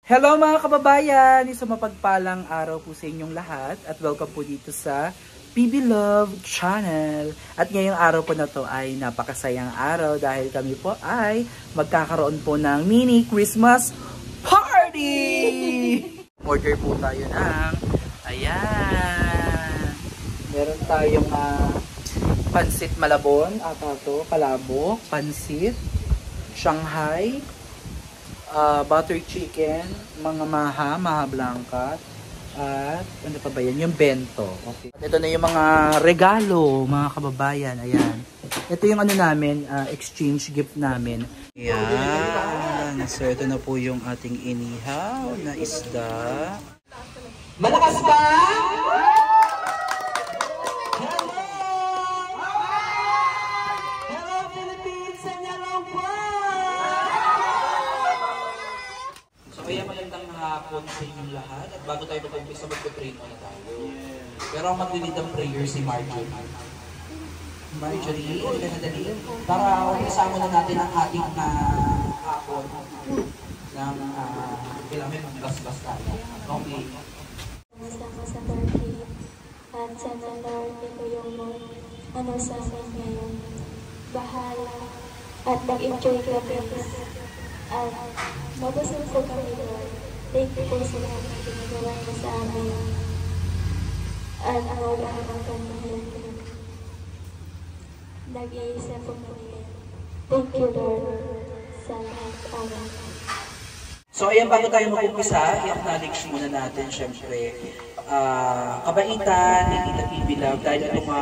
Hello mga kababayan! Isang mapagpalang araw po sa inyong lahat at welcome po dito sa PB Love Channel. At ngayong araw po na to ay napakasayang araw dahil kami po ay magkakaroon po ng mini Christmas party! Order po tayo ng ayan! Meron tayong pansit Malabon, palabok, pansit, Shanghai, butter chicken, mga maha blanca, at ano pa ba yan? Yung bento. Okay. At ito na yung mga regalo, mga kababayan. Ayan. Ito yung ano namin, exchange gift namin. Ayan. So ito na po yung ating inihaw na isda. Malakas ba? Kaya magandang hapon sa inyong lahat at bago tayo mag-umpisa mag-pray muna tayo. Pero ang maglilid ng prayer si Marjorie. Marjorie, hindi ka nadali. Para umisama na natin ang ating hapon ng kailangan mag-gas-gas tayo. Okay. Masama sa party at sana Lord, ito yung ano sa amin ngayon. Bahala at mag-enjoy ka please. At mabusog po kami Lord. Thank you po sa lahat na ginagawa niyo sa amin. At ang agahan ng mahal. Nag-iisa po kami. Thank you Lord sa lahat amin. So ayan, bago tayo mag-umpisa, i-acknowledge muna natin syempre kabaitan ni Tita PB Love dahil itong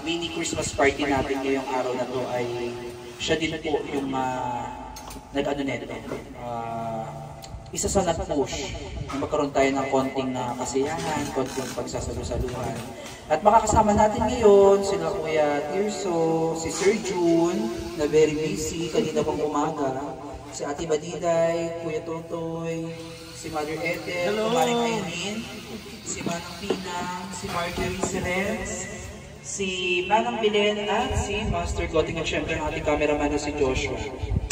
mini Christmas party natin ngayong araw na to ay siya din po yung nag-ano neto, isa sa nag-push na magkaroon tayo ng konting kasiyahan, konting pagsasalusaluhan. At makakasama natin ngayon sila Kuya Tirso, si Sir June na very busy kanina pang umaga, si Ate Badiday, Kuya Totoy, si Mother Ethel, Kumaring Irene, si Manang Pinang, si Marjorie Serens, si Manang Bilen at si Master Goting at syempre ang ating cameraman na si Joshua.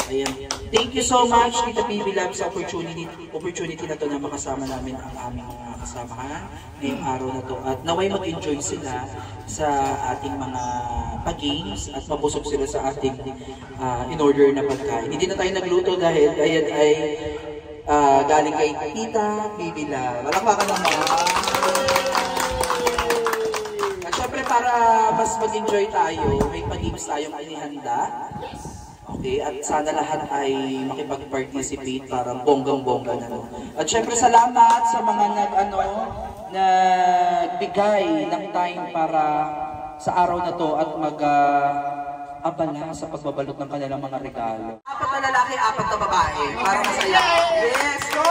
Ayan. Thank you so much Tita PB Love sa opportunity na to na makasama namin ang aming mga kasamahan ngayong araw na to. At naway mag-enjoy sila sa ating mga pag-games at mabusog sila sa ating in-order na pagkain. Hindi na tayo nagluto dahil ayan ay galing kay Tita PB Love. Malakpakan naman. At syempre para mas mag-enjoy tayo, may pag-games tayong inihanda. Okay, at sana lahat ay makipag-participate para bonggang-bongga na. At syempre salamat sa mga nagbigay ng time para sa araw na to at mag-abala sa pagbabalot ng kanilang mga regalo. 4 na lalaki, 4 na babae para masaya. Yes, go!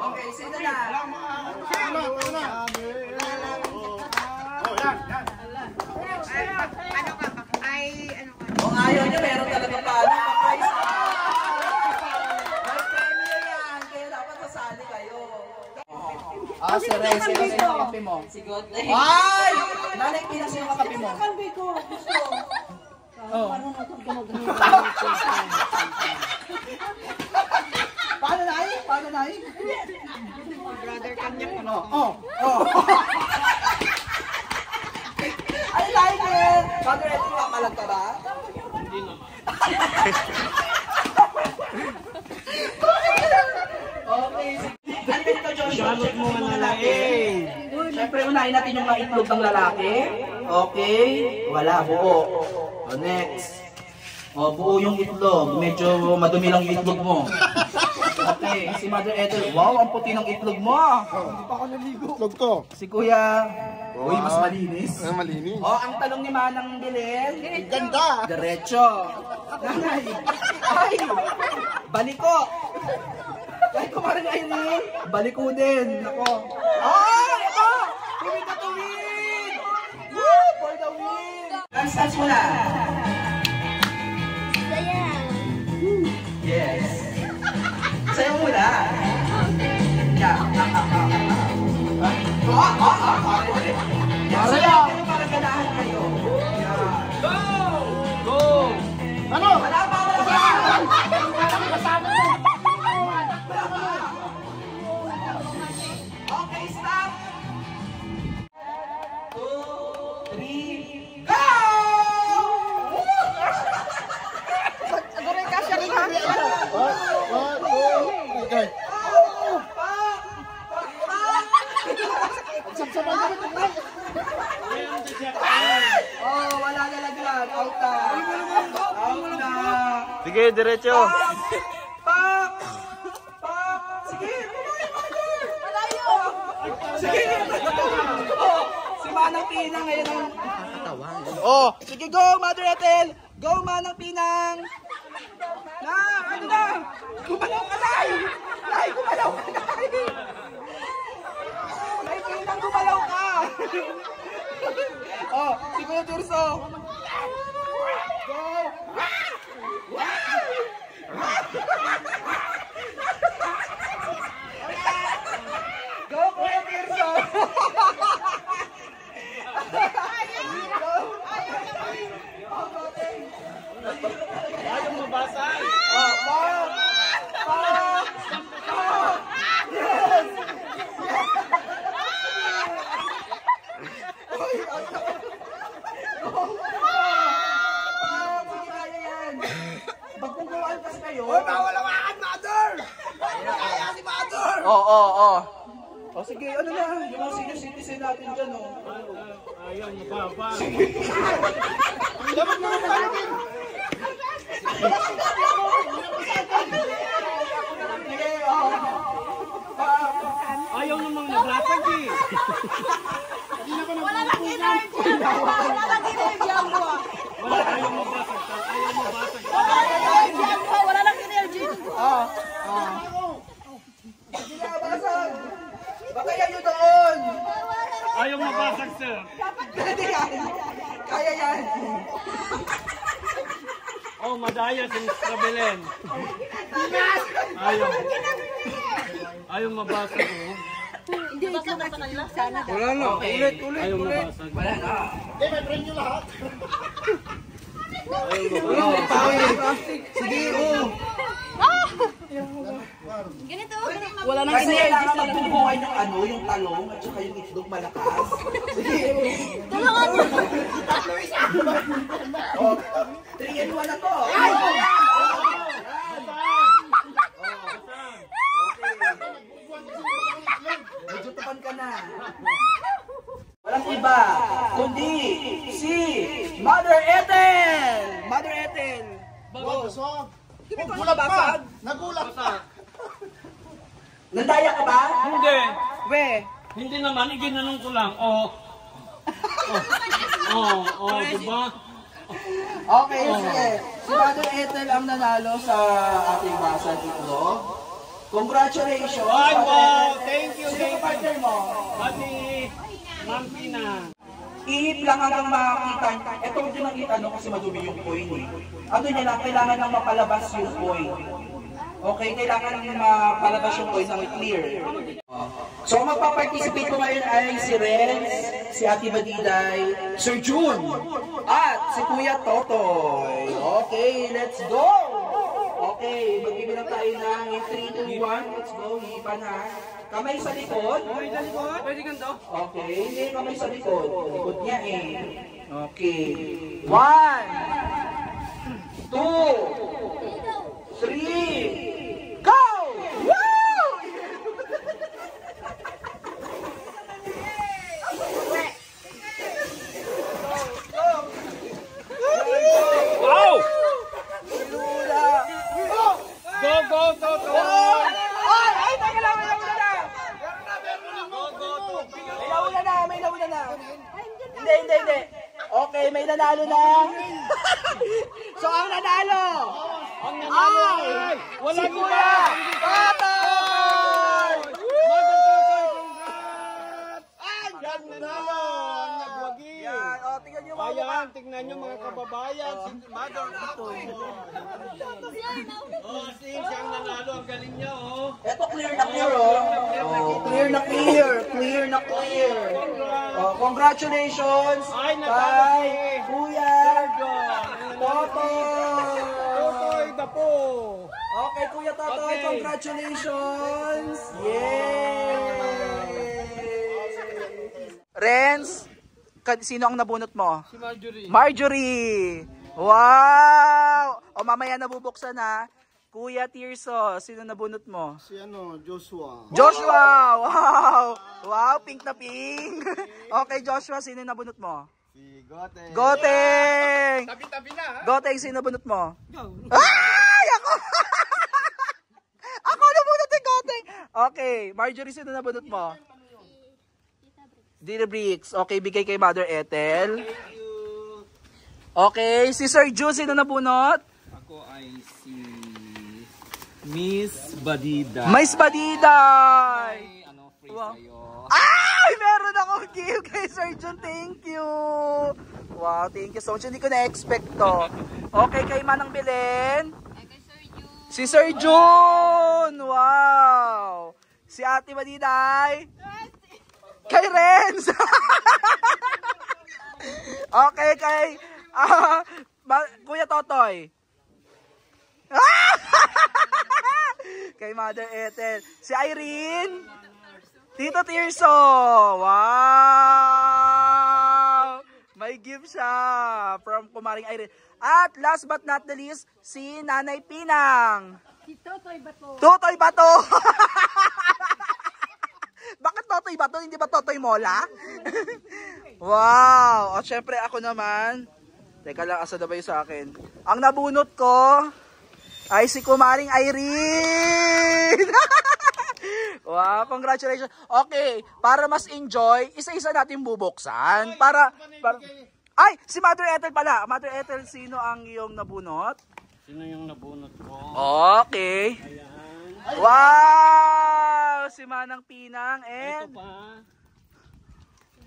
Okay, sino na? Kung ayaw nyo, meron talaga paano. May premio yan. Kaya dapat masali kayo. Si Ray, sino yung kape mo? Si Godley. Ay! Nanay Pinang, sino yung kape mo? Kape ko. Gusto. Paano na eh? Paano na eh? Brother kanya ko. I like it! Brother, ito kakalag ka ba? Hindi naman. Okay, ano ito, Joshua? Shoutout mo ang lalaki. Siyempre, unahin natin yung mga itlog ng lalaki. Okay, wala, buo. Next. Buo yung itlog. Medyo madumi lang yung itlog mo. Okay, si Mother Ethel. Wow, ang puti ng itlog mo. Hindi pa ako naligo. Itlog ko. Si Kuya. Uy, mas malinis. Malinis. Ang talong ni Manang Bilen. Ganda. Diretso. Nanay. Ay, baliko. Ay, kumarin Irene. Baliko din. Ako. Ay, ito. Tuwid na tuwid. Woo, for the win. Dance mo na. Sayang. Yes. Sayo muna. Sayo. Para ganahan kayo. Go! Go! Ano? Wala pa! Wala pa! Sige, diretso. Pak! Sige! Sige! Si Manang Pinang ngayon ang... Oh, sige, go, Mother Ethel. Go, Manang Pinang. Na! Ano na? Gumalaw ka, Nay! Nay, gumalaw ka, Nay! Nay, Pinang, gumalaw ka! Oh, si Kuya Tirso. Go! Go, Kuya Tirso! Ayaw mabasa. Oh, Mark! Yes! Sige, kaya yan. Magpupuan kasi kayo. Hoy, bawal hawakan, Mother! Kaya si Mother! Oh. O sige, ano na? Yung mga senior citizen natin dyan, oh. Ayaw mababa. Dapat naman palagin! Sige, oh. Ayaw namang nabasag eh. Wala lang energy ang buha. Ayaw mabasag. Wala lang energy. Sige, basag! Baka yan yun doon! Ayaw mabasag, sir. Pwede yan! Kaya yan! Oh, madaya si Mr. Belen. Ayaw mabasag oh. Hindi ikaw na kanila. Sana. Wala na. Ulit. Ayaw mabasag. Wala na! Sige, oh! Ganito. Wala nang kasi kailangan magbubuhay ng ano, yung talong at saka yung itlog malakas. Sige. Tulungan mo. Oh, 3 and 1 na to. Medyo tapan ka na. Walang iba, kundi si Mother Ethel! Mother Ethel! Hindi mo na basag? Nagulat pa! Nandaya ka ba? Hindi. We. Hindi naman. Iginanong ko lang. Diba? Okay, sige. Si Mother Ethel ang nanalo sa ating basag itlog. Congratulations! Ay, Mother wow! Ethel. Thank you, Sino thank you. partner mo? Pati, Ma'am Pina. Ihip lang hanggang makakita. Ito din ang ano kasi madumi yung coin eh. Ano niya lang, kailangan lang mapalabas yung coin. Okay, kailangan mapalabas yung coin ng clear. So ang magpa-participate po ngayon ay si Renz, si Ate Badiday, Sir June, at si Kuya Totoy. Okay, let's go! Okay, magbibilang tayo ng 3, 2, 1. Let's go, hipan ha. Kamay sa likod. Kamay sa likod? Pwede ganito? Okay, hindi kamay sa likod. Likod niya eh. Okay. 1, 2, 3, go! Woo! Wow! Lula! Go, Toto! Ay, teka lang, may nauna na! May nauna na! Hindi. Okay, may nanalo na. So, ang nanalo! Ay! Wala Si iba! Kuya Totoy! Mother Totoy, congrats! Ang Yan, nanalo! Ang nagwagi! Yan, o, tingnan nyo mga mukha. Ayan, tingnan nyo mga kababayan. Si Mother Totoy. Oh, siyang nanalo. Ang galing niya, oh. Eto clear na clear, oh. Clear na clear. Clear na clear. Oh, congratulations Ay, natalo kay si Kuya Totoy. Totoy Dapo. Okay, Kuya Totoy, Okay. congratulations. Yay! Renz, sino ang nabunot mo? Si Marjorie. Marjorie! Wow! O mamaya nabubuksan ha. Kuya Tirso, sino nabunot mo? Si Joshua. Joshua! Wow! Wow, pink na pink! Okay, Joshua, sino nabunot mo? Si Gote. Goteng! Tabi-tabi na, ha? Goteng, sino nabunot mo? Go. Ah! Okay, Marjorie, sino nabunot mo? Tita Bricks. Okay, bigay kay Mother Ethel. Okay, si Sir Ju, sino nabunot? Ako ay si Miss Badida. Miss Badiday! Ay, ano, free Wow. sa'yo. Ay! Meron akong gift kay Sir Jun. Thank you! Wow, thank you so much. Hindi ko na-expect to. Okay, kay Manang Belen. Si Sir Jun! Wow! Si Ate Badiday. Kay Renz! Okay, kay Kuya Totoy. Kay Mother Ethel. Si Irene. Tito Tirso. Wow! May gift siya from Kumaring Irene. At last but not the least, si Nanay Pinang. Si Totoy Bato. Totoy Bato. Bakit Totoy Bato? Hindi ba Totoy Mola? Wow! At syempre ako naman. Teka lang, asa na ba yung sa akin? Ang nabunot ko ay si Kumaring Irene. Wow, congratulations. Okay, para mas enjoy, isa-isa natin bubuksan. Para ay, si Mother Ethel pala. Mother Ethel, sino ang iyong nabunot? Sino yung nabunot ko? Okay. Wow! Si Manang Pinang and... Pa.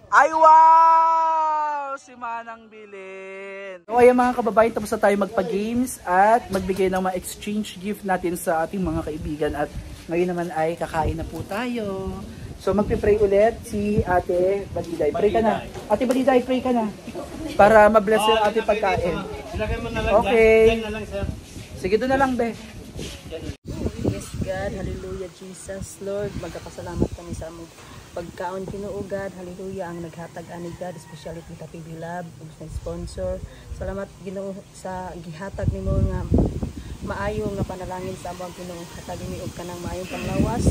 Ay, wow! Si Manang Bilin. So, ayan mga kababayan, tapos na tayo magpa-games at magbigay ng mga exchange gift natin sa ating mga kaibigan. At ngayon naman ay kakain na po tayo. So, magpipray ulit si Ate Baliday. Pray ka na. Ate Baliday, pray ka na. Para ma-bless yung ating pagkain. Ilagay mo na lang. Okay. Yan na lang, sir. Sige, doon na lang, be. Yes, God. Hallelujah, Jesus. Lord, magkapasalamat kami sa among pagkaon Ginoo God. Hallelujah, ang naghatag ani God, especially kita PB Lab, ug sa sponsor. Salamat Ginoo sa gihatag nimo nga maayo nga panalangin sa among Ginoo. Hatag mi og kanang maayong panglawas.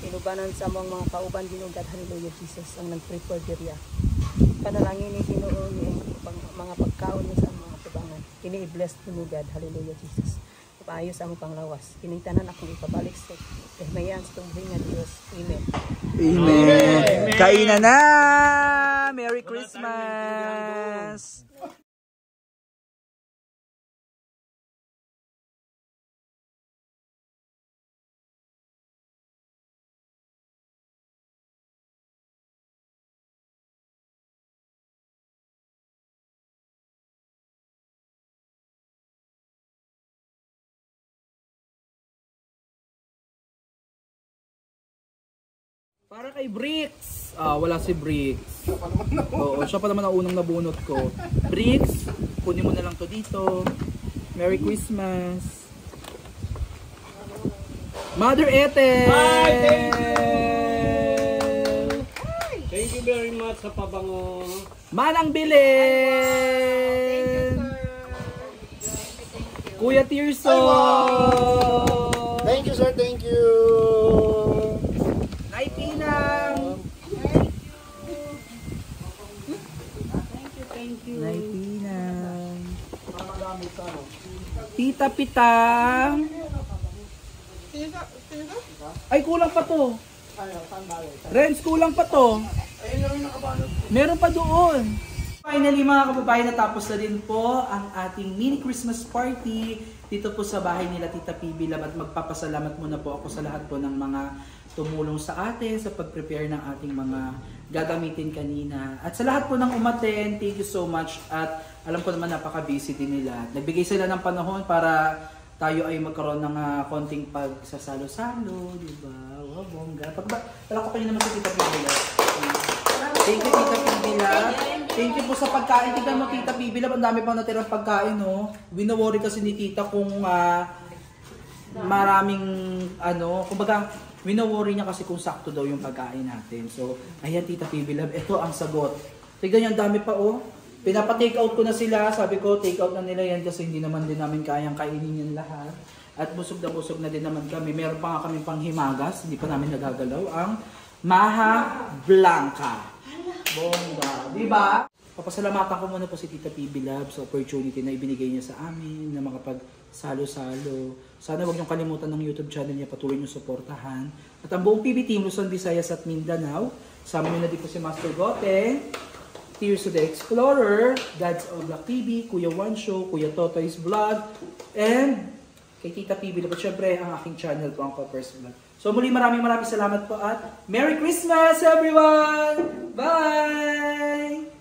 Inubanan sa among mga kauban Ginoo God. Hallelujah, Jesus, ang nag-prepare diriya. Panalangin ni Ginoo ni mga pagkaon ni sa mga tubangan. Kini i-bless Ginoo God. Hallelujah, Jesus. Paayos ang panglawas. Kiningtanan akong ipabalik sa kahmayan sa tungbuhin nga Diyos. Amen. Amen. Kainan na! Merry Christmas! Para kay Bricks. Wala si Bricks. Oo, siya pa naman ang unang nabunot ko. Bricks, kunin mo na lang to dito. Merry Christmas. Mother Ethel! Hi, thank you! Thank you very much sa pabango. Manang Bilin! Kuya Tirso! Thank you, sir. Thank you. Nay Pinang! Thank you. Nay Pinang! Tita Pitang! Ay, kulang pa to. Renz, kulang pa to. Meron pa doon. Finally mga kababayan, natapos na din po ang ating mini Christmas party dito po sa bahay nila Tita PB Lab. At magpapasalamat muna po ako sa lahat po ng mga tumulong sa atin sa pag-prepare ng ating mga gagamitin kanina. At sa lahat po ng umaten, thank you so much. At alam ko naman napaka-busy din nila. Nagbigay sila ng panahon para tayo ay magkaroon ng konting pagsasalo-salo, di ba? Wow, bongga. Palakpakan niyo naman sa Tita PB Lab. Thank you, Tita PB Lab. Thank you po sa pagkain. Tignan mo, Tita PB Lab, ang dami pang natirang pagkain, no? Wino-worry kasi ni Tita kung maraming, kumbaga, wino-worry niya kasi kung sakto daw yung pagkain natin. So, ayan, Tita PB Lab, ito ang sagot. Tignan niyo, ang dami pa, oh. Pinapa-take out ko na sila. Sabi ko, take out na nila yan kasi hindi naman din namin kayang kainin yan lahat. At busog na din naman kami. Meron pa nga kami pang himagas. Hindi pa namin nagagalaw ang Maha Blanca. Bongga. Diba? papasalamatan ko muna po si Tita PB Lab sa opportunity na ibinigay niya sa amin na makapagsalo-salo. Sana wag niyong kalimutan ng YouTube channel niya, patuloy niyong suportahan. At ang buong PB team, Luzon, Visayas at Mindanao, sama niyo na din po si Master Gote, Tears to the Explorer, Dad's All Black PB, Kuya One Show, Kuya Totoy's Vlog, and kay Tita PB Lab. At syempre, ang aking channel po, ang Copper's Vlog. So muli maraming salamat po at Merry Christmas everyone! Bye!